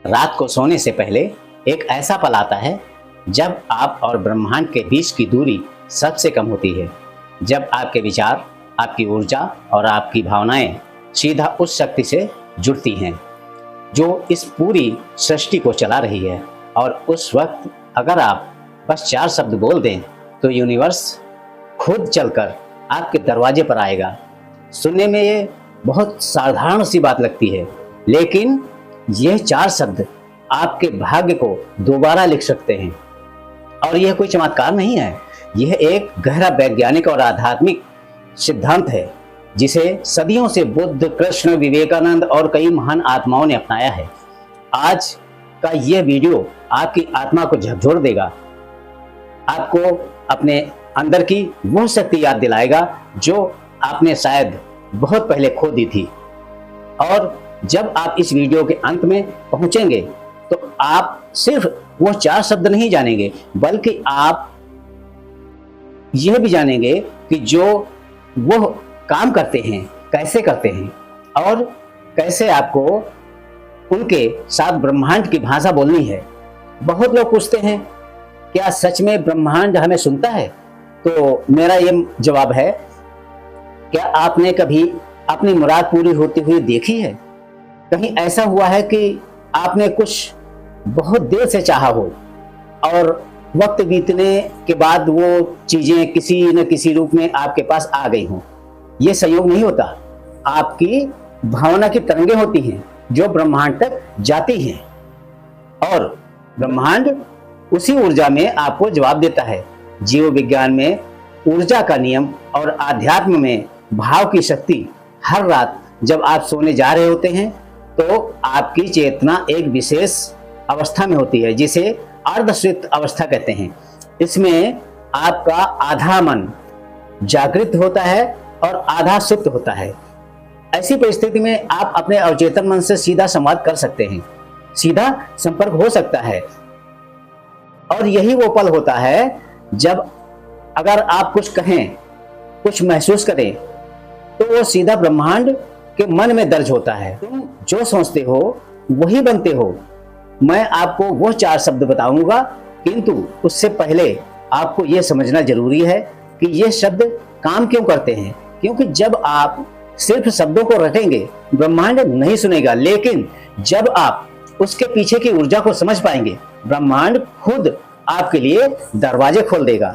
रात को सोने से पहले एक ऐसा पल आता है जब आप और ब्रह्मांड के बीच की दूरी सबसे कम होती है, जब आपके विचार, आपकी ऊर्जा और आपकी भावनाएं सीधा उस शक्ति से जुड़ती हैं जो इस पूरी सृष्टि को चला रही है। और उस वक्त अगर आप बस 4 शब्द बोल दें तो यूनिवर्स खुद चलकर आपके दरवाजे पर आएगा। सुनने में ये बहुत साधारण सी बात लगती है, लेकिन यह 4 शब्द आपके भाग्य को दोबारा लिख सकते हैं। और यह कोई चमत्कार नहीं है, यह एक गहरा वैज्ञानिक और आध्यात्मिक सिद्धांत है जिसे सदियों से बुद्ध, कृष्ण, विवेकानंद और कई महान आत्माओं ने अपनाया है। आज का यह वीडियो आपकी आत्मा को झकझोर देगा, आपको अपने अंदर की वो शक्ति याद दिलाएगा जो आपने शायद बहुत पहले खो दी थी। और जब आप इस वीडियो के अंत में पहुंचेंगे तो आप सिर्फ वो 4 शब्द नहीं जानेंगे, बल्कि आप यह भी जानेंगे कि जो वो काम करते हैं कैसे करते हैं और कैसे आपको उनके साथ ब्रह्मांड की भाषा बोलनी है। बहुत लोग पूछते हैं क्या सच में ब्रह्मांड हमें सुनता है? तो मेरा ये जवाब है, क्या आपने कभी अपनी मुराद पूरी होती हुई देखी है? कहीं ऐसा हुआ है कि आपने कुछ बहुत देर से चाहा हो और वक्त बीतने के बाद वो चीजें किसी न किसी रूप में आपके पास आ गई हों? ये संयोग नहीं होता, आपकी भावना की तरंगें होती हैं जो ब्रह्मांड तक जाती हैं और ब्रह्मांड उसी ऊर्जा में आपको जवाब देता है। जीव विज्ञान में ऊर्जा का नियम और आध्यात्म में भाव की शक्ति। हर रात जब आप सोने जा रहे होते हैं तो आपकी चेतना एक विशेष अवस्था में होती है जिसे अर्धसुप्त अवस्था कहते हैं। इसमें आपका आधा मन जागृत होता है और आधा सुप्त होता है। ऐसी परिस्थिति में आप अपने अवचेतन मन से सीधा संवाद कर सकते हैं, सीधा संपर्क हो सकता है। और यही वो पल होता है जब अगर आप कुछ कहें, कुछ महसूस करें तो वो सीधा ब्रह्मांड के मन में दर्ज होता है। तुम जो सोचते हो वही बनते हो। मैं आपको वो 4 शब्द बताऊंगा, किंतु उससे पहले आपको यह समझना जरूरी है कि ये शब्द काम क्यों करते हैं। क्योंकि जब आप सिर्फ शब्दों को रटेंगे ब्रह्मांड नहीं सुनेगा, लेकिन जब आप उसके पीछे की ऊर्जा को समझ पाएंगे ब्रह्मांड खुद आपके लिए दरवाजे खोल देगा।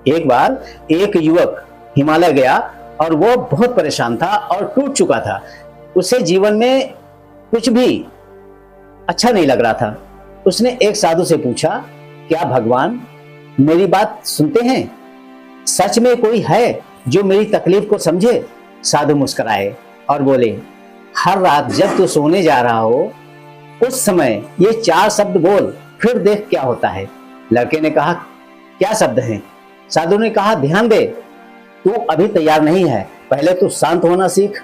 एक बार एक युवक हिमालय गया और वो बहुत परेशान था और टूट चुका था। उसे जीवन में कुछ भी अच्छा नहीं लग रहा था। उसने एक साधु से पूछा, क्या भगवान मेरी बात सुनते हैं? सच में कोई है जो मेरी तकलीफ को समझे? साधु मुस्कुराए और बोले, हर रात जब तू सोने जा रहा हो उस समय ये 4 शब्द बोल, फिर देख क्या होता है। लड़के ने कहा, क्या शब्द हैं? साधु ने कहा, ध्यान दे, तू अभी तैयार नहीं है, पहले तू शांत होना सीख,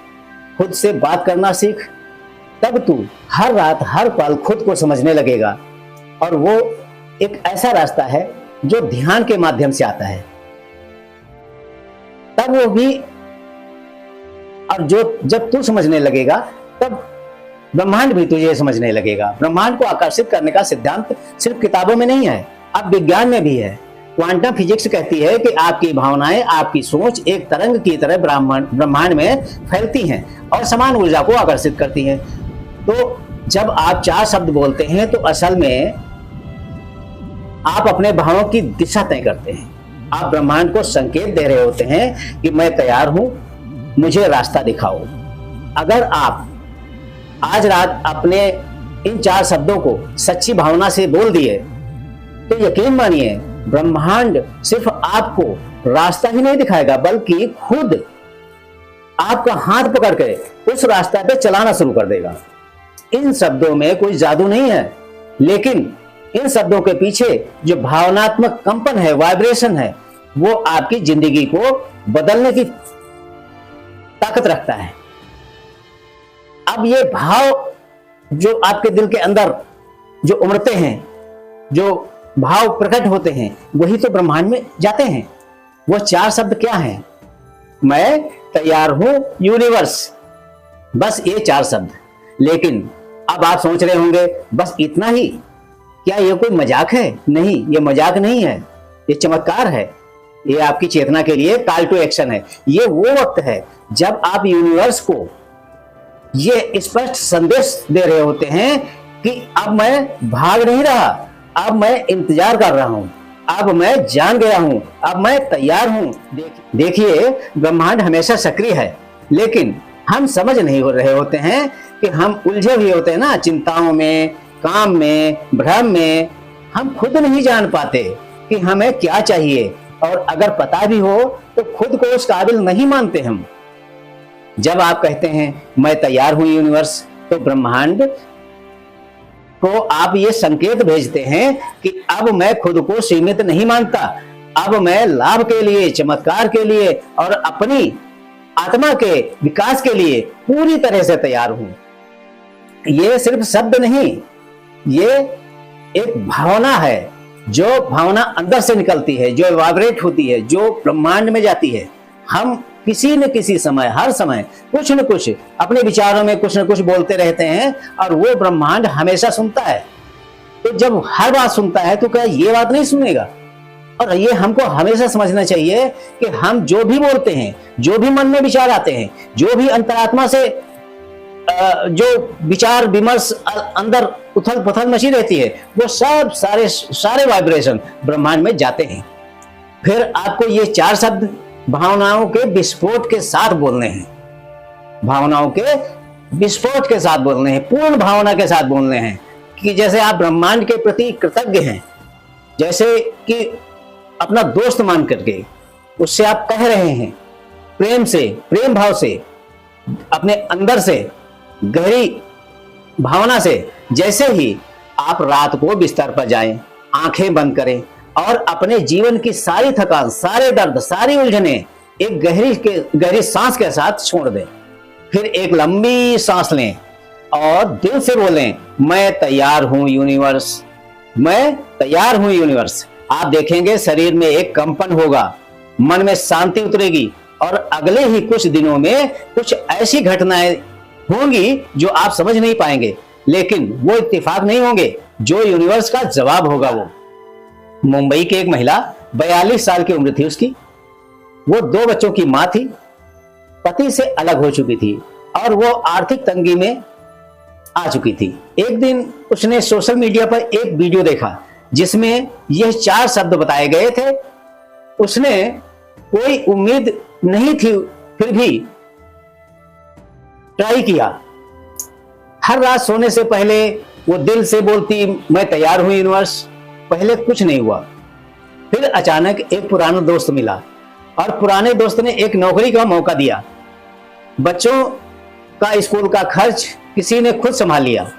खुद से बात करना सीख, तब तू हर रात हर पल खुद को समझने लगेगा। और वो एक ऐसा रास्ता है जो ध्यान के माध्यम से आता है। तब वो भी, और जो जब तू समझने लगेगा तब ब्रह्मांड भी तुझे समझने लगेगा। ब्रह्मांड को आकर्षित करने का सिद्धांत सिर्फ किताबों में नहीं है, अब विज्ञान में भी है। क्वांटम फिजिक्स कहती है कि आपकी भावनाएं, आपकी सोच एक तरंग की तरह ब्रह्मांड में फैलती हैं और समान ऊर्जा को आकर्षित करती हैं। तो जब आप 4 शब्द बोलते हैं तो असल में आप अपने भावों की दिशा तय करते हैं। आप ब्रह्मांड को संकेत दे रहे होते हैं कि मैं तैयार हूं, मुझे रास्ता दिखाओ। अगर आप आज रात अपने इन 4 शब्दों को सच्ची भावना से बोल दिए तो यकीन मानिए ब्रह्मांड सिर्फ आपको रास्ता ही नहीं दिखाएगा, बल्कि खुद आपका हाथ पकड़ के उस रास्ते पे चलाना शुरू कर देगा। इन शब्दों में कोई जादू नहीं है, लेकिन इन शब्दों के पीछे जो भावनात्मक कंपन है, वाइब्रेशन है, वो आपकी जिंदगी को बदलने की ताकत रखता है। अब ये भाव जो आपके दिल के अंदर जो उमड़ते हैं, जो भाव प्रकट होते हैं, वही तो ब्रह्मांड में जाते हैं। वो 4 शब्द क्या हैं? मैं तैयार हूं यूनिवर्स, बस ये 4 शब्द। लेकिन अब आप सोच रहे होंगे बस इतना ही, क्या ये कोई मजाक है? नहीं, ये मजाक नहीं है, ये चमत्कार है। ये आपकी चेतना के लिए कॉल टू एक्शन है। ये वो वक्त है जब आप यूनिवर्स को ये स्पष्ट संदेश दे रहे होते हैं कि अब मैं भाग नहीं रहा, अब मैं इंतजार कर रहा हूं, अब मैं जान गया हूं, अब मैं तैयार हूं। देखिए, ब्रह्मांड हमेशा सक्रिय है, लेकिन हम समझ नहीं हो रहे होते हैं कि हम उलझे हुए होते हैं ना, चिंताओं में, काम में, भ्रम में। हम खुद नहीं जान पाते कि हमें क्या चाहिए, और अगर पता भी हो तो खुद को उस काबिल नहीं मानते हम। जब आप कहते हैं मैं तैयार हूं यूनिवर्स, तो ब्रह्मांड को आप ये संकेत भेजते हैं कि अब मैं खुद को सीमित नहीं मानता, अब मैं लाभ के लिए, चमत्कार के लिए और अपनी आत्मा के विकास के लिए पूरी तरह से तैयार हूं। ये सिर्फ शब्द नहीं, ये एक भावना है, जो भावना अंदर से निकलती है, जो वाइब्रेट होती है, जो ब्रह्मांड में जाती है। हम किसी न किसी समय, हर समय कुछ न कुछ अपने विचारों में कुछ न कुछ बोलते रहते हैं, और वो ब्रह्मांड हमेशा सुनता है। तो जब हर बात सुनता है तो क्या ये बात नहीं सुनेगा? और ये हमको हमेशा समझना चाहिए कि हम जो भी बोलते हैं, जो भी मन में विचार आते हैं, जो भी अंतरात्मा से जो विचार विमर्श अंदर उथल पुथल मची रहती है, वो सब सारे वाइब्रेशन ब्रह्मांड में जाते हैं। फिर आपको ये 4 शब्द भावनाओं के विस्फोट के साथ बोलने हैं, भावनाओं के विस्फोट के साथ बोलने हैं, पूर्ण भावना के साथ बोलने हैं, कि जैसे आप ब्रह्मांड के प्रति कृतज्ञ हैं, जैसे कि अपना दोस्त मान करके उससे आप कह रहे हैं, प्रेम से, प्रेम भाव से, अपने अंदर से, गहरी भावना से। जैसे ही आप रात को बिस्तर पर जाएं, आंखें बंद करें और अपने जीवन की सारी थकान, सारे दर्द, सारी उलझने एक गहरी सांस के साथ छोड़ दें। फिर एक लंबी सांस लें और दिल से बोलें, मैं तैयार हूं यूनिवर्स, मैं तैयार हूं यूनिवर्स। आप देखेंगे शरीर में एक कंपन होगा, मन में शांति उतरेगी, और अगले ही कुछ दिनों में कुछ ऐसी घटनाएं होंगी जो आप समझ नहीं पाएंगे, लेकिन वो इत्तेफाक नहीं होंगे, जो यूनिवर्स का जवाब होगा। वो मुंबई की एक महिला, 42 साल की उम्र थी उसकी, वो 2 बच्चों की मां थी, पति से अलग हो चुकी थी और वो आर्थिक तंगी में आ चुकी थी। एक दिन उसने सोशल मीडिया पर एक वीडियो देखा जिसमें यह 4 शब्द बताए गए थे। उसने कोई उम्मीद नहीं थी, फिर भी ट्राई किया। हर रात सोने से पहले वो दिल से बोलती, मैं तैयार हूं यूनिवर्स। पहले कुछ नहीं हुआ, फिर अचानक एक पुराना दोस्त मिला और पुराने दोस्त ने एक नौकरी का मौका दिया। बच्चों का स्कूल का खर्च किसी ने खुद संभाल लिया।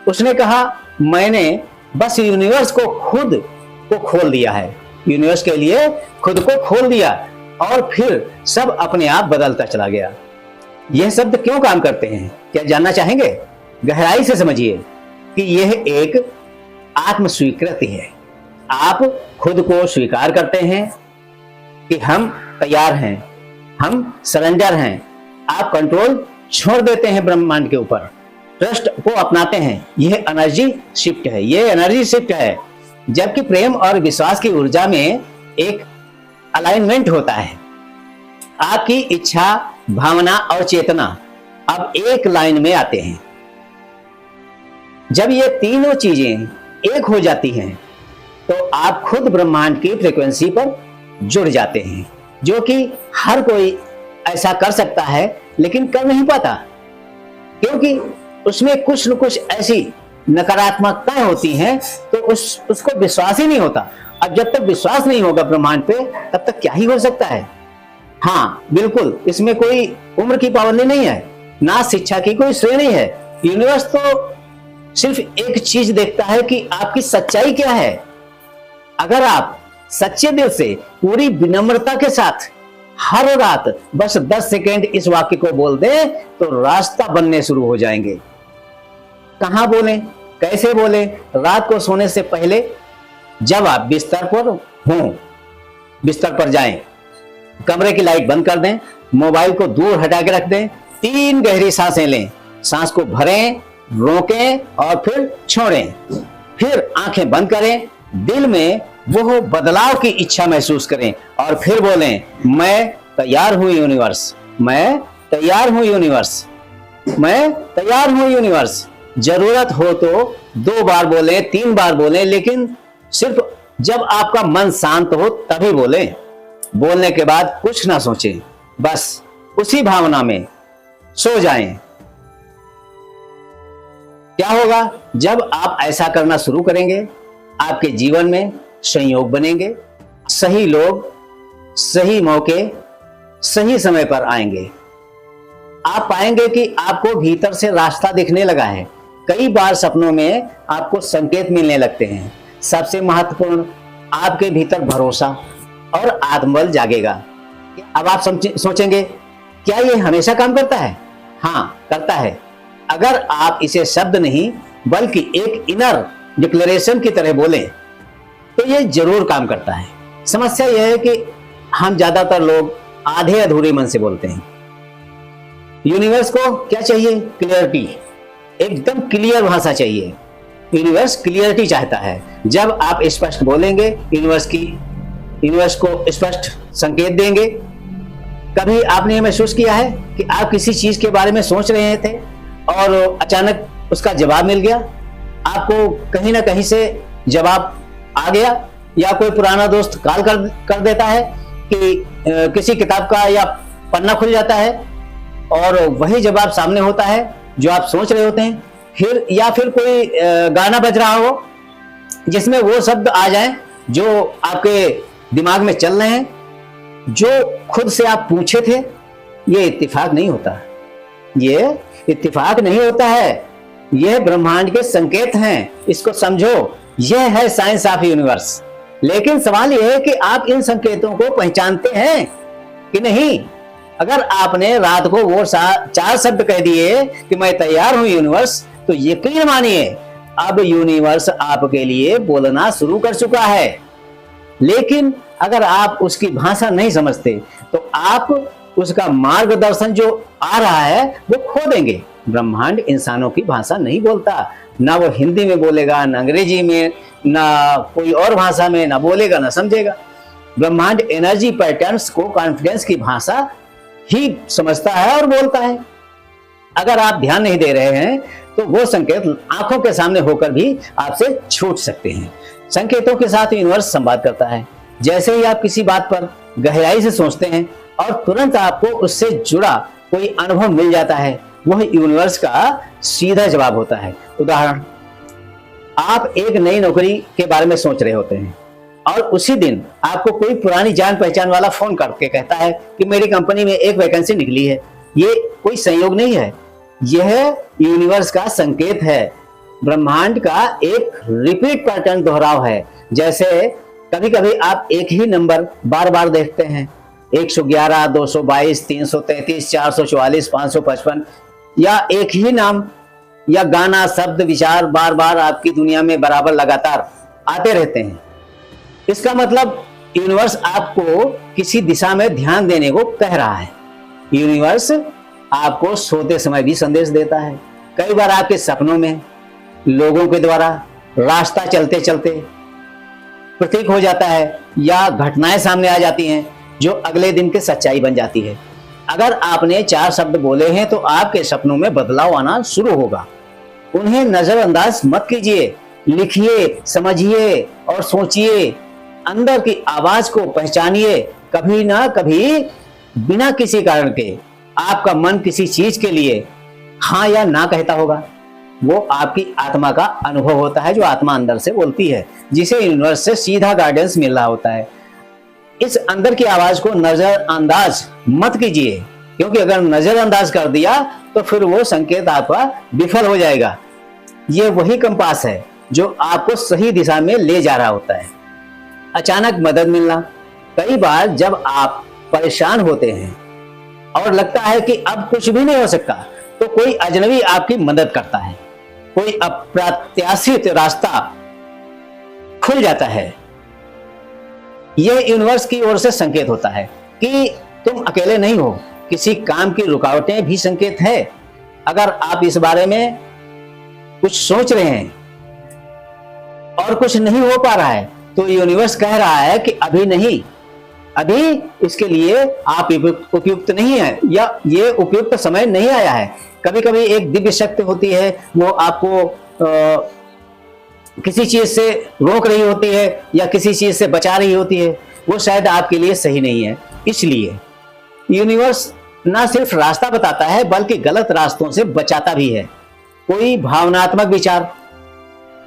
उसने कहा, मैंने बस यूनिवर्स को खुद को खोल दिया है, यूनिवर्स के लिए खुद को खोल दिया, और फिर सब अपने आप बदलता चला गया। यह शब्द क्यों काम करते हैं, क्या जानना चाहेंगे? गहराई से समझिए कि यह एक आत्म स्वीकृति है। आप खुद को स्वीकार करते हैं कि हम तैयार हैं, हम सरेंडर हैं। आप कंट्रोल छोड़ देते हैं ब्रह्मांड के ऊपर, ट्रस्ट को अपनाते हैं। यह एनर्जी शिफ्ट है, यह एनर्जी शिफ्ट है। जबकि प्रेम और विश्वास की ऊर्जा में एक अलाइनमेंट होता है। आपकी इच्छा, भावना और चेतना अब एक लाइन में आते हैं। जब ये तीनों चीजें एक हो जाती हैं तो आप खुद ब्रह्मांड की फ्रीक्वेंसी पर जुड़ जाते हैं, जो कि हर कोई ऐसा कर सकता है लेकिन कर नहीं पाता, क्योंकि उसमें कुछ न कुछ ऐसी नकारात्मकताएं होती हैं, तो उसको विश्वास ही नहीं होता। अब जब तक विश्वास नहीं होगा ब्रह्मांड पे, तब तक क्या ही हो सकता है। हाँ बिल्कुल, इसमें कोई उम्र की पाबंदी नहीं है, ना शिक्षा की कोई श्रेणी है। यूनिवर्स तो सिर्फ एक चीज देखता है कि आपकी सच्चाई क्या है। अगर आप सच्चे दिल से, पूरी विनम्रता के साथ हर रात बस 10 सेकेंड इस वाक्य को बोल दें, तो रास्ता बनने शुरू हो जाएंगे। कहां बोलें, कैसे बोलें? रात को सोने से पहले जब आप बिस्तर पर हों, बिस्तर पर जाएं, कमरे की लाइट बंद कर दें, मोबाइल को दूर हटा के रख दें, 3 गहरी सांसें लें, सांस को भरें रोकें और फिर छोड़ें। फिर आंखें बंद करें, दिल में वो बदलाव की इच्छा महसूस करें और फिर बोलें, मैं तैयार हूं यूनिवर्स, मैं तैयार हूं यूनिवर्स, मैं तैयार हूं यूनिवर्स। जरूरत हो तो 2 बार बोलें, 3 बार बोलें, लेकिन सिर्फ जब आपका मन शांत हो तभी बोलें। बोलने के बाद कुछ ना सोचें, बस उसी भावना में सो जाएं। क्या होगा जब आप ऐसा करना शुरू करेंगे? आपके जीवन में संयोग बनेंगे, सही लोग सही मौके सही समय पर आएंगे। आप पाएंगे कि आपको भीतर से रास्ता दिखने लगा है। कई बार सपनों में आपको संकेत मिलने लगते हैं। सबसे महत्वपूर्ण, आपके भीतर भरोसा और आत्मबल जागेगा। अब आप सोचेंगे, क्या ये हमेशा काम करता है? हाँ, करता है। अगर आप इसे शब्द नहीं बल्कि एक इनर डिक्लेरेशन की तरह बोलें तो ये जरूर काम करता है। समस्या यह है कि हम ज्यादातर लोग आधे अधूरे मन से बोलते हैं। यूनिवर्स को क्या चाहिए? क्लियरिटी, एकदम क्लियर भाषा चाहिए। यूनिवर्स क्लियरिटी चाहता है। जब आप स्पष्ट बोलेंगे, यूनिवर्स को स्पष्ट संकेत देंगे। कभी आपने महसूस किया है कि आप किसी चीज के बारे में सोच रहे थे और अचानक उसका जवाब मिल गया? आपको कहीं ना कहीं से जवाब आ गया, या कोई पुराना दोस्त कॉल कर देता है कि किसी किताब का या पन्ना खुल जाता है और वही जवाब सामने होता है जो आप सोच रहे होते हैं। फिर या फिर कोई गाना बज रहा हो जिसमें वो शब्द आ जाएं जो आपके दिमाग में चल रहे हैं, जो खुद से आप पूछे थे। ये इत्तेफाक नहीं होता, ये इत्तेफाक नहीं होता है, यह ब्रह्मांड के संकेत हैं। इसको समझो, यह है साइंस ऑफ यूनिवर्स। लेकिन सवाल यह है कि आप इन संकेतों को पहचानते हैं कि नहीं। अगर आपने रात को वो 4 शब्द कह दिए कि मैं तैयार हूं यूनिवर्स, तो यकीन मानिए अब यूनिवर्स आपके लिए बोलना शुरू कर चुका है। लेकिन अगर आप उसकी भाषा नहीं समझते तो आप उसका मार्गदर्शन जो आ रहा है वो खो देंगे। ब्रह्मांड इंसानों की भाषा नहीं बोलता, ना वो हिंदी में बोलेगा, ना अंग्रेजी में, ना कोई और भाषा में, ना बोलेगा ना समझेगा। ब्रह्मांड एनर्जी पैटर्न्स को कॉन्फिडेंस की भाषा ही समझता है और बोलता है। अगर आप ध्यान नहीं दे रहे हैं तो वो संकेत आंखों के सामने होकर भी आपसे छूट सकते हैं। संकेतों के साथ यूनिवर्स संवाद करता है। जैसे ही आप किसी बात पर गहराई से सोचते हैं और तुरंत आपको उससे जुड़ा कोई अनुभव मिल जाता है, वह यूनिवर्स का सीधा जवाब होता है। उदाहरण, आप एक नई नौकरी के बारे में सोच रहे होते हैं और उसी दिन आपको कोई पुरानी जान पहचान वाला फोन करके कहता है कि मेरी कंपनी में एक वैकेंसी निकली है। ये कोई संयोग नहीं है, यह यूनिवर्स का संकेत है। ब्रह्मांड का एक रिपीट पैटर्न दोहराव है। जैसे कभी कभी आप एक ही नंबर बार बार देखते हैं, 111, 222, 333, 444, 555, या एक ही नाम या गाना, शब्द, विचार बार बार आपकी दुनिया में बराबर लगातार आते रहते हैं। इसका मतलब यूनिवर्स आपको किसी दिशा में ध्यान देने को कह रहा है। यूनिवर्स आपको सोते समय भी संदेश देता है। कई बार आपके सपनों में लोगों के द्वारा रास्ता चलते चलते प्रतीक हो जाता है या घटनाएं सामने आ जाती हैं जो अगले दिन की सच्चाई बन जाती है। अगर आपने 4 शब्द बोले हैं तो आपके सपनों में बदलाव आना शुरू होगा। उन्हें नजरअंदाज मत कीजिए, लिखिए, समझिए और सोचिए। अंदर की आवाज को पहचानिए। कभी ना कभी बिना किसी कारण के आपका मन किसी चीज के लिए हाँ या ना कहता होगा। वो आपकी आत्मा का अनुभव होता है, जो आत्मा अंदर से बोलती है, जिसे यूनिवर्स से सीधा गाइडेंस मिल रहा होता है। इस अंदर की आवाज को नजरअंदाज मत कीजिए, क्योंकि अगर नजरअंदाज कर दिया तो फिर वो संकेत आपका विफल हो जाएगा। ये वही कंपास है जो आपको सही दिशा में ले जा रहा होता है। अचानक मदद मिलना, कई बार जब आप परेशान होते हैं और लगता है कि अब कुछ भी नहीं हो सकता, तो कोई अजनबी आपकी मदद करता है। कोई अप्रत्याशित रास्ता खुल जाता है। यह यूनिवर्स की ओर से संकेत होता है कि तुम अकेले नहीं हो। किसी काम की रुकावटें भी संकेत है। अगर आप इस बारे में कुछ सोच रहे हैं और कुछ नहीं हो पा रहा है, तो यूनिवर्स कह रहा है कि अभी नहीं, अभी इसके लिए आप उपयुक्त नहीं है, या ये उपयुक्त समय नहीं आया है। कभी कभी एक दिव्य शक्ति होती है, वो आपको किसी चीज से रोक रही होती है या किसी चीज से बचा रही होती है, वो शायद आपके लिए सही नहीं है। इसलिए यूनिवर्स ना सिर्फ रास्ता बताता है बल्कि गलत रास्तों से बचाता भी है। कोई भावनात्मक विचार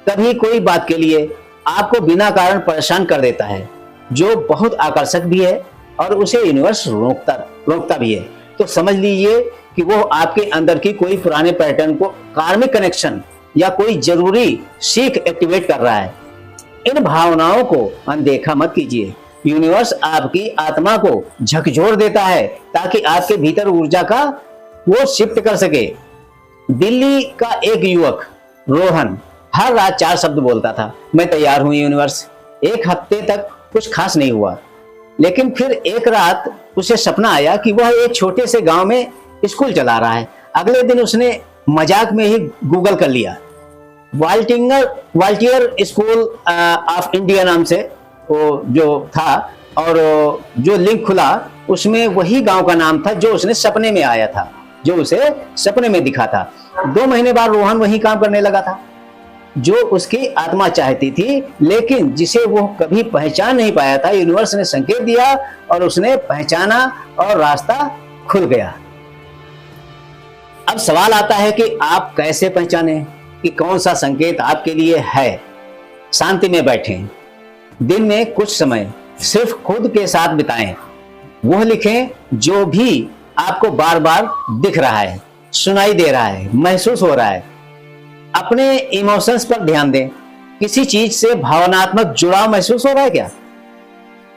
कभी कोई बात के लिए आपको बिना कारण परेशान कर देता है, जो बहुत आकर्षक भी है और उसे यूनिवर्स रोकता भी है। तो समझ लीजिए कि वो आपके अंदर की कोई पुराने पैटर्न को, कार्मिक कनेक्शन या कोई जरूरी सीख एक्टिवेट कर रहा है। इन भावनाओं को अनदेखा मत कीजिए। यूनिवर्स आपकी आत्मा को झकझोर देता है ताकि आपके भीतर ऊर्जा का वो शिफ्ट कर सके। दिल्ली का एक युवक रोहन हर रात 4 शब्द बोलता था, मैं तैयार हूं यूनिवर्स। एक हफ्ते तक कुछ खास नहीं हुआ, लेकिन फिर एक रात उसे सपना आया कि वह एक छोटे से गांव में स्कूल चला रहा है। अगले दिन उसने मजाक में ही गूगल कर लिया, वाल्टियर स्कूल ऑफ इंडिया नाम से वो जो था, और जो लिंक खुला उसमें वही गांव का नाम था जो उसने सपने में आया था, जो उसे सपने में दिखा था। 2 महीने बाद रोहन वही काम करने लगा था जो उसकी आत्मा चाहती थी, लेकिन जिसे वो कभी पहचान नहीं पाया था। यूनिवर्स ने संकेत दिया और उसने पहचाना और रास्ता खुल गया। अब सवाल आता है कि आप कैसे पहचाने कि कौन सा संकेत आपके लिए है। शांति में बैठें, दिन में कुछ समय सिर्फ खुद के साथ बिताएं। वह लिखें जो भी आपको बार बार दिख रहा है, सुनाई दे रहा है, महसूस हो रहा है। अपने इमोशंस पर ध्यान दें। किसी चीज से भावनात्मक जुड़ाव महसूस हो रहा है क्या?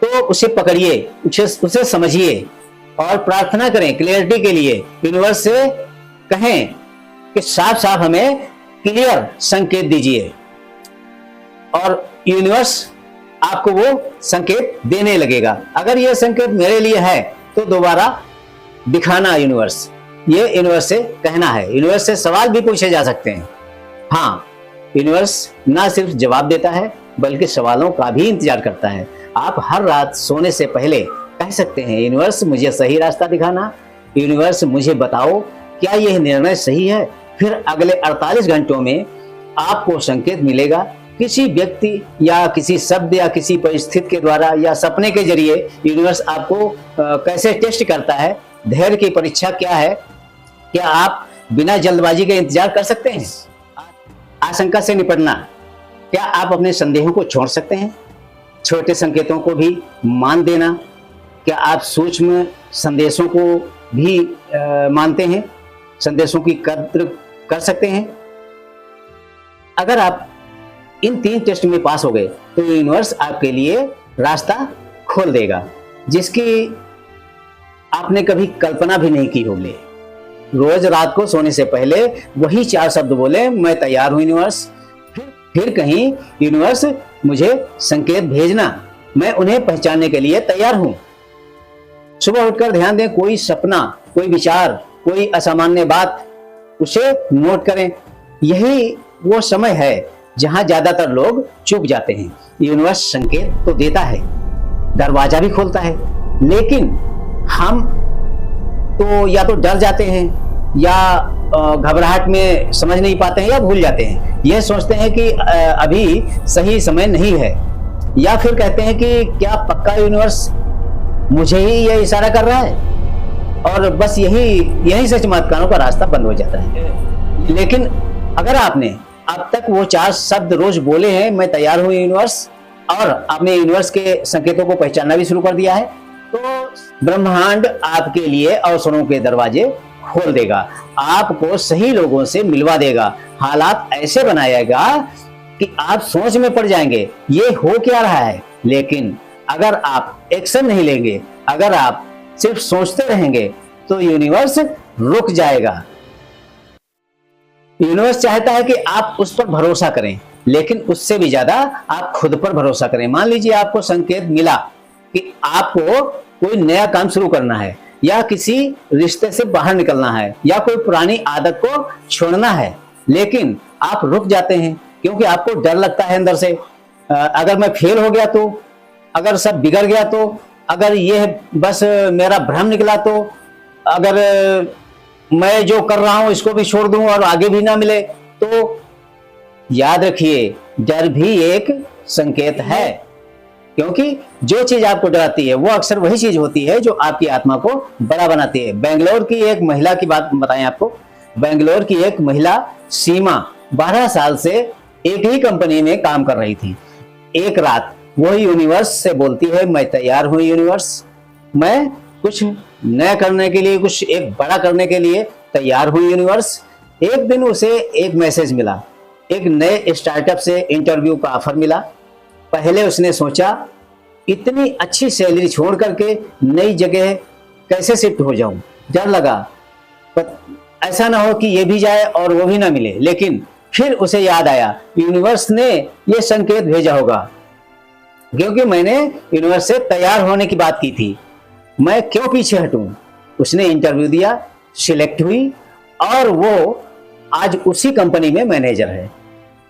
तो उसे पकड़िए, उसे समझिए और प्रार्थना करें क्लियरिटी के लिए। यूनिवर्स से कहें कि साफ साफ हमें क्लियर संकेत दीजिए, और यूनिवर्स आपको वो संकेत देने लगेगा। अगर यह संकेत मेरे लिए है तो दोबारा दिखाना यूनिवर्स, ये यूनिवर्स से कहना है। यूनिवर्स से सवाल भी पूछे जा सकते हैं। हाँ, यूनिवर्स ना सिर्फ जवाब देता है बल्कि सवालों का भी इंतजार करता है। आप हर रात सोने से पहले कह सकते हैं, यूनिवर्स मुझे सही रास्ता दिखाना, यूनिवर्स मुझे बताओ क्या यह निर्णय सही है। फिर अगले 48 घंटों में आपको संकेत मिलेगा। किसी व्यक्ति या किसी शब्द या किसी परिस्थिति के द्वारा या सपने के जरिए यूनिवर्स आपको कैसे टेस्ट करता है। धैर्य की परीक्षा क्या है? क्या आप बिना जल्दबाजी के इंतजार कर सकते हैं? आशंका से निपटना, क्या आप अपने संदेहों को छोड़ सकते हैं? छोटे संकेतों को भी मान देना, क्या आप सूक्ष्म संदेशों को भी मानते हैं? संदेशों की कद्र कर सकते हैं? अगर आप इन 3 टेस्ट में पास हो गए तो यूनिवर्स आपके लिए रास्ता खोल देगा जिसकी आपने कभी कल्पना भी नहीं की होगी। रोज रात को सोने से पहले वही 4 शब्द बोले, मैं तैयार हूं यूनिवर्स। फिर कहीं, यूनिवर्स मुझे संकेत भेजना, मैं उन्हें पहचानने के लिए तैयार हूं। सुबह उठकर ध्यान दें, कोई सपना, कोई विचार, कोई असामान्य बात, उसे नोट करें। यही वो समय है जहां ज्यादातर लोग चुप जाते हैं। यूनिवर्स संकेत तो देता है, दरवाजा भी खोलता है, लेकिन हम तो या तो डर जाते हैं या घबराहट में समझ नहीं पाते हैं या भूल जाते हैं। यह सोचते हैं कि अभी सही समय नहीं है, या फिर कहते हैं कि क्या पक्का यूनिवर्स मुझे ही यह इशारा कर रहा है, और बस यही से चमत्कारों का रास्ता बंद हो जाता है। लेकिन अगर आपने अब तक वो 4 शब्द रोज बोले हैं, मैं तैयार हूं यूनिवर्स, और आपने यूनिवर्स के संकेतों को पहचानना भी शुरू कर दिया है, तो ब्रह्मांड आपके लिए अवसरों के दरवाजे खोल देगा, आपको सही लोगों से मिलवा देगा, हालात ऐसे बनाएगा कि आप सोच में पड़ जाएंगे ये हो क्या रहा है। लेकिन अगर आप एक्शन नहीं लेंगे, अगर आप सिर्फ सोचते रहेंगे, तो यूनिवर्स रुक जाएगा। यूनिवर्स चाहता है कि आप उस पर भरोसा करें, लेकिन उससे भी ज्यादा आप खुद पर भरोसा करें। मान लीजिए आपको संकेत मिला कि आपको कोई नया काम शुरू करना है, या किसी रिश्ते से बाहर निकलना है, या कोई पुरानी आदत को छोड़ना है, लेकिन आप रुक जाते हैं, क्योंकि आपको डर लगता है अंदर से, अगर मैं फेल हो गया तो, अगर सब बिगड़ गया तो, अगर ये बस मेरा भ्रम निकला तो, अगर मैं जो कर रहा हूं इसको भी छोड़ दूं और आगे भी ना मिले तो। याद रखिए, डर भी एक संकेत है, क्योंकि जो चीज आपको डराती है वो अक्सर वही चीज होती है जो आपकी आत्मा को बड़ा बनाती है। बेंगलोर की एक महिला की बात बताएं आपको। बेंगलोर की एक महिला सीमा 12 साल से एक ही कंपनी में काम कर रही थी। एक रात वो यूनिवर्स से बोलती है, मैं तैयार हूं यूनिवर्स, मैं कुछ नया करने के लिए, कुछ एक बड़ा करने के लिए तैयार हूं यूनिवर्स। एक दिन उसे एक मैसेज मिला, एक नए स्टार्टअप से इंटरव्यू का ऑफर मिला। पहले उसने सोचा, इतनी अच्छी सैलरी छोड़ करके नई जगह कैसे शिफ्ट हो जाऊं, डर लगा, पर ऐसा ना हो कि ये भी जाए और वो भी ना मिले। लेकिन फिर उसे याद आया, यूनिवर्स ने ये संकेत भेजा होगा, क्योंकि मैंने यूनिवर्स से तैयार होने की बात की थी, मैं क्यों पीछे हटूं। उसने इंटरव्यू दिया, सिलेक्ट हुई और वो आज उसी कंपनी में मैनेजर है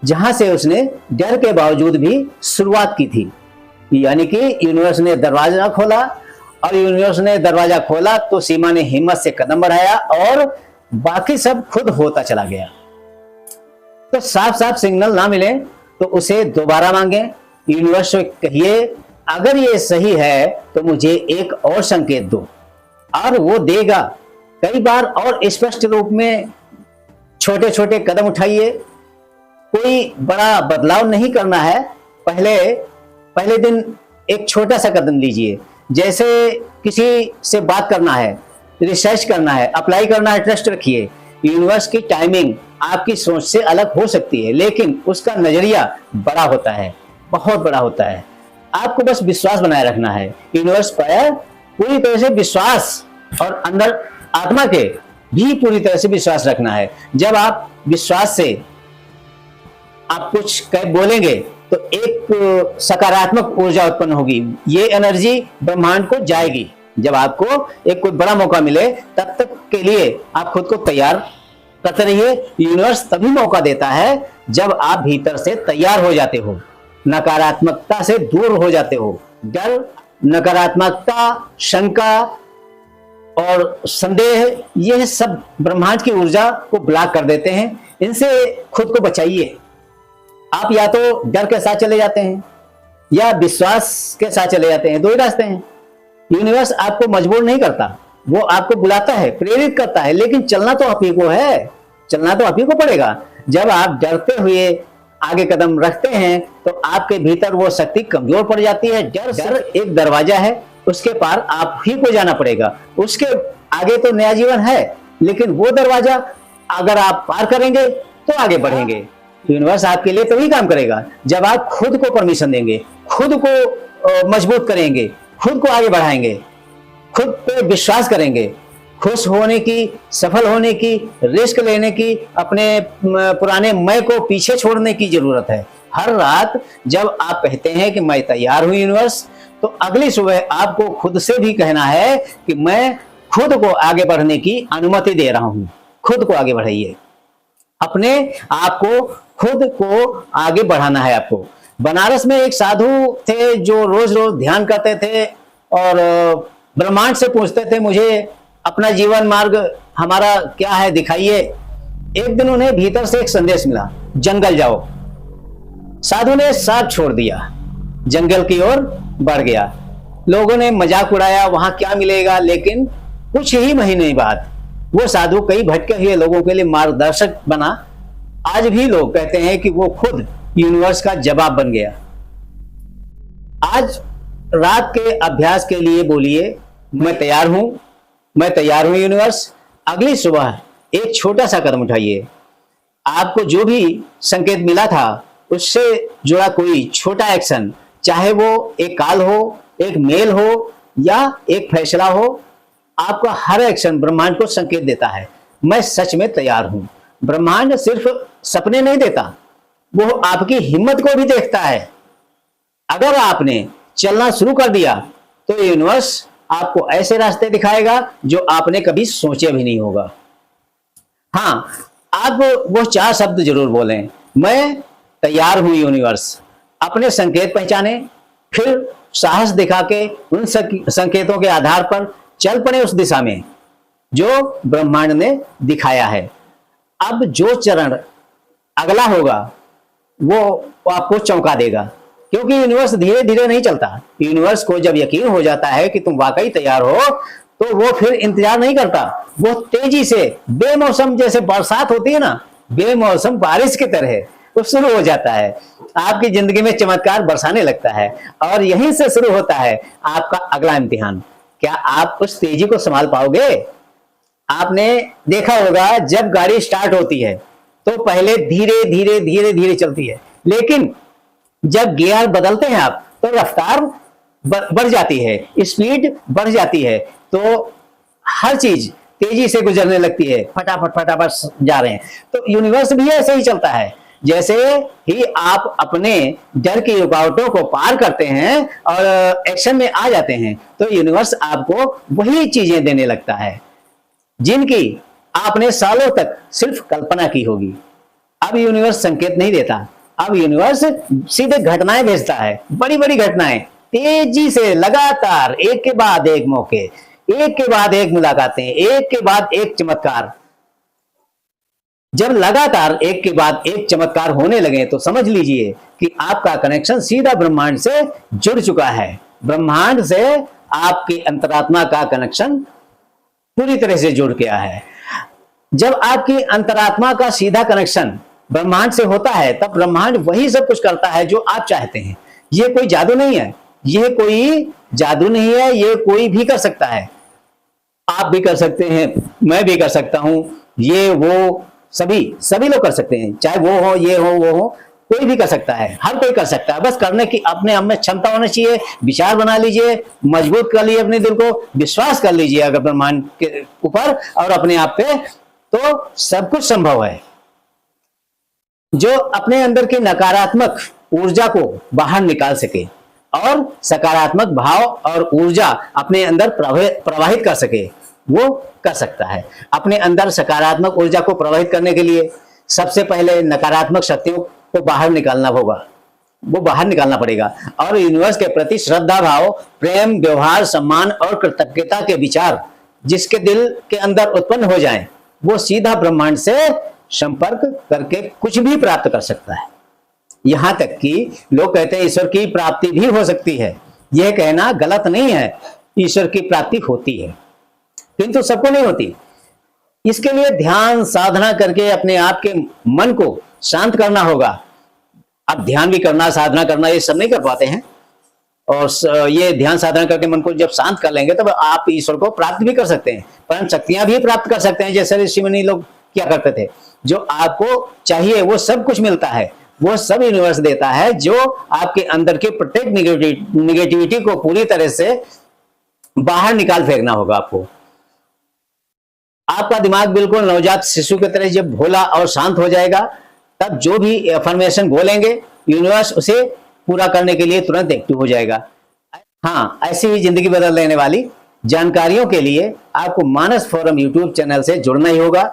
जहां से उसने डर के बावजूद भी शुरुआत की थी। यानी कि यूनिवर्स ने दरवाजा खोला, और यूनिवर्स ने दरवाजा खोला तो सीमा ने हिम्मत से कदम बढ़ाया और बाकी सब खुद होता चला गया। तो साफ साफ सिग्नल ना मिले तो उसे दोबारा मांगे, यूनिवर्स से कहिए, अगर ये सही है तो मुझे एक और संकेत दो, और वो देगा। कई बार और स्पष्ट रूप में छोटे छोटे कदम उठाइए। कोई बड़ा बदलाव नहीं करना है, पहले दिन एक छोटा सा कदम लीजिए। जैसे किसी से बात करना है, रिसर्च करना है, अप्लाई करना है, ट्रस्ट रखिए। यूनिवर्स की टाइमिंग आपकी सोच से अलग हो सकती है, लेकिन उसका नजरिया बड़ा होता है, बहुत बड़ा होता है। आपको बस विश्वास बनाए रखना है यूनिवर्स पर, पूरी तरह से विश्वास, और अंदर आत्मा के भी पूरी तरह से विश्वास रखना है। जब आप विश्वास से आप कुछ बोलेंगे तो एक सकारात्मक ऊर्जा उत्पन्न होगी, ये एनर्जी ब्रह्मांड को जाएगी। जब आपको एक कोई बड़ा मौका मिले तब तक के लिए आप खुद को तैयार करते रहिए। यूनिवर्स तभी मौका देता है जब आप भीतर से तैयार हो जाते हो, नकारात्मकता से दूर हो जाते हो। डर, नकारात्मकता, शंका और संदेह, ये सब ब्रह्मांड की ऊर्जा को ब्लॉक कर देते हैं। इनसे खुद को बचाइए। आप या तो डर के साथ चले जाते हैं या विश्वास के साथ चले जाते हैं, दो ही रास्ते हैं। यूनिवर्स आपको मजबूर नहीं करता, वो आपको बुलाता है, प्रेरित करता है, लेकिन चलना तो आप ही को है, चलना तो आप ही को पड़ेगा। जब आप डरते हुए आगे कदम रखते हैं तो आपके भीतर वो शक्ति कमजोर पड़ जाती है। डर एक दरवाजा है, उसके पार आप ही को जाना पड़ेगा। उसके आगे तो नया जीवन है, लेकिन वो दरवाजा अगर आप पार करेंगे तो आगे बढ़ेंगे। यूनिवर्स आपके लिए तभी काम करेगा जब आप खुद को परमिशन देंगे, खुद को मजबूत करेंगे, खुद को आगे बढ़ाएंगे, खुद पे विश्वास करेंगे। खुश होने की, सफल होने की, रिस्क लेने की, अपने पुराने मैं को पीछे छोड़ने की जरूरत है। हर रात जब आप कहते हैं कि मैं तैयार हूं यूनिवर्स, तो अगली सुबह आपको खुद से भी कहना है कि मैं खुद को आगे बढ़ने की अनुमति दे रहा हूं। खुद को आगे बढ़ाइए, अपने आप को, खुद को आगे बढ़ाना है आपको। बनारस में एक साधु थे जो रोज रोज ध्यान करते थे और ब्रह्मांड से पूछते थे, मुझे अपना जीवन मार्ग हमारा क्या है, दिखाइए। एक दिन उन्हें भीतर से एक संदेश मिला, जंगल जाओ। साधु ने सब छोड़ दिया, जंगल की ओर बढ़ गया। लोगों ने मजाक उड़ाया, वहां क्या मिलेगा, लेकिन कुछ ही महीने बाद वो साधु कई भटके हुए लोगों के लिए मार्गदर्शक बना। आज भी लोग कहते हैं कि वो खुद यूनिवर्स का जवाब बन गया। आज रात के अभ्यास के लिए बोलिए, मैं तैयार हूं, मैं तैयार हूं यूनिवर्स। अगली सुबह एक छोटा सा कदम उठाइए। आपको जो भी संकेत मिला था उससे जुड़ा कोई छोटा एक्शन, चाहे वो एक कॉल हो, एक मेल हो या एक फैसला हो, आपका हर एक्शन ब्रह्मांड को संकेत देता है, मैं सच में तैयार हूं। ब्रह्मांड सिर्फ सपने नहीं देता, वो आपकी हिम्मत को भी देखता है। अगर आपने चलना शुरू कर दिया तो यूनिवर्स आपको ऐसे रास्ते दिखाएगा जो आपने कभी सोचे भी नहीं होगा। हाँ, आप वो 4 शब्द जरूर बोलें, मैं तैयार हूं यूनिवर्स। अपने संकेत पहचाने, फिर साहस दिखा के उन संकेतों के आधार पर चल पड़े उस दिशा में जो ब्रह्मांड ने दिखाया है। अब जो चरण अगला होगा वो आपको चौंका देगा, क्योंकि यूनिवर्स धीरे धीरे नहीं चलता। यूनिवर्स को जब यकीन हो जाता है कि तुम वाकई तैयार हो, तो वो फिर इंतजार नहीं करता, वो तेजी से बेमौसम, जैसे बरसात होती है ना, बेमौसम बारिश की तरह वो शुरू हो जाता है, आपकी जिंदगी में चमत्कार बरसाने लगता है। और यहीं से शुरू होता है आपका अगला इम्तिहान। क्या आप उस तेजी को संभाल पाओगे? आपने देखा होगा जब गाड़ी स्टार्ट होती है तो पहले धीरे धीरे धीरे धीरे चलती है, लेकिन जब गियर बदलते हैं आप तो रफ्तार बढ़ जाती है, स्पीड बढ़ जाती है, तो हर चीज तेजी से गुजरने लगती है, फटाफट फटाफट जा रहे हैं। तो यूनिवर्स भी ऐसे ही चलता है। जैसे ही आप अपने डर की रुकावटों को पार करते हैं और एक्शन में आ जाते हैं, तो यूनिवर्स आपको वही चीजें देने लगता है जिनकी आपने सालों तक सिर्फ कल्पना की होगी। अब यूनिवर्स संकेत नहीं देता, अब यूनिवर्स सीधे घटनाएं भेजता है, बड़ी बड़ी घटनाएं, तेजी से लगातार एक के बाद एक मौके, एक के बाद एक मुलाकातें, एक के बाद एक चमत्कार। जब लगातार एक के बाद एक चमत्कार होने लगे तो समझ लीजिए कि आपका कनेक्शन सीधा ब्रह्मांड से जुड़ चुका है। ब्रह्मांड से आपकी अंतरात्मा का कनेक्शन पूरी तरह से जुड़ गया है। जब आपकी अंतरात्मा का सीधा कनेक्शन ब्रह्मांड से होता है, तब ब्रह्मांड वही सब कुछ करता है जो आप चाहते हैं। ये कोई जादू नहीं है, ये कोई जादू नहीं है, ये कोई भी कर सकता है। आप भी कर सकते हैं, मैं भी कर सकता हूं, ये वो सभी लोग कर सकते हैं, चाहे वो हो, ये हो, वो हो, कोई भी कर सकता है, हर कोई कर सकता है। बस करने की अपने आप में क्षमता होनी चाहिए। विचार बना लीजिए, मजबूत कर लीजिए अपने दिल को, विश्वास कर लीजिए अगर ब्रह्मांड के ऊपर और अपने आप पे, तो सब कुछ संभव है। जो अपने अंदर की नकारात्मक ऊर्जा को बाहर निकाल सके और सकारात्मक भाव और ऊर्जा अपने अंदर प्रवाहित कर सके, वो कर सकता है। अपने अंदर सकारात्मक ऊर्जा को प्रवाहित करने के लिए सबसे पहले नकारात्मक शक्तियों को बाहर निकालना होगा, वो बाहर निकालना पड़ेगा। और यूनिवर्स के प्रति श्रद्धा भाव, प्रेम, व्यवहार, सम्मान और कृतज्ञता के विचार जिसके दिल के अंदर उत्पन्न हो जाएं, वो सीधा ब्रह्मांड से संपर्क करके कुछ भी प्राप्त कर सकता है। यहां तक कि लोग कहते हैं ईश्वर की प्राप्ति भी हो सकती है। यह कहना गलत नहीं है, ईश्वर की प्राप्ति होती है, किंतु सबको नहीं होती। इसके लिए ध्यान साधना करके अपने आप के मन को शांत करना होगा। अब ध्यान भी करना, साधना करना, ये सब नहीं कर पाते हैं, और ये ध्यान साधना करके मन को जब शांत कर लेंगे तब आप ईश्वर को प्राप्त भी कर सकते हैं, परम शक्तियां भी प्राप्त कर सकते हैं, जैसे ऋषि मुनि लोग क्या करते थे। जो आपको चाहिए वो सब कुछ मिलता है, वो सब यूनिवर्स देता है। जो आपके अंदर के प्रत्येक निगेटिविटी को पूरी तरह से बाहर निकाल फेंकना होगा आपको। आपका दिमाग बिल्कुल नवजात शिशु की तरह जब भोला और शांत हो जाएगा, तब जो भी अफर्मेशन बोलेंगे यूनिवर्स उसे पूरा करने के लिए तुरंत एक्टिव हो जाएगा। हाँ, ऐसी ही जिंदगी बदल देने वाली जानकारियों के लिए आपको मानस फोरम यूट्यूब चैनल से जुड़ना ही होगा।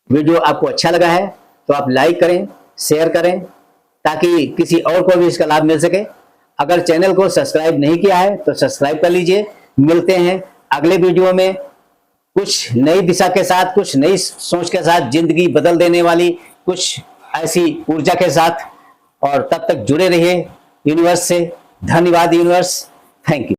वीडियो आपको अच्छा लगा है तो आप लाइक करें, शेयर करें, ताकि किसी और को भी इसका लाभ मिल सके। अगर चैनल को सब्सक्राइब नहीं किया है तो सब्सक्राइब कर लीजिए। मिलते हैं अगले वीडियो में कुछ नई दिशा के साथ, कुछ नई सोच के साथ, जिंदगी बदल देने वाली कुछ ऐसी ऊर्जा के साथ। और तब तक जुड़े रहिए यूनिवर्स से। धन्यवाद यूनिवर्स, थैंक यू।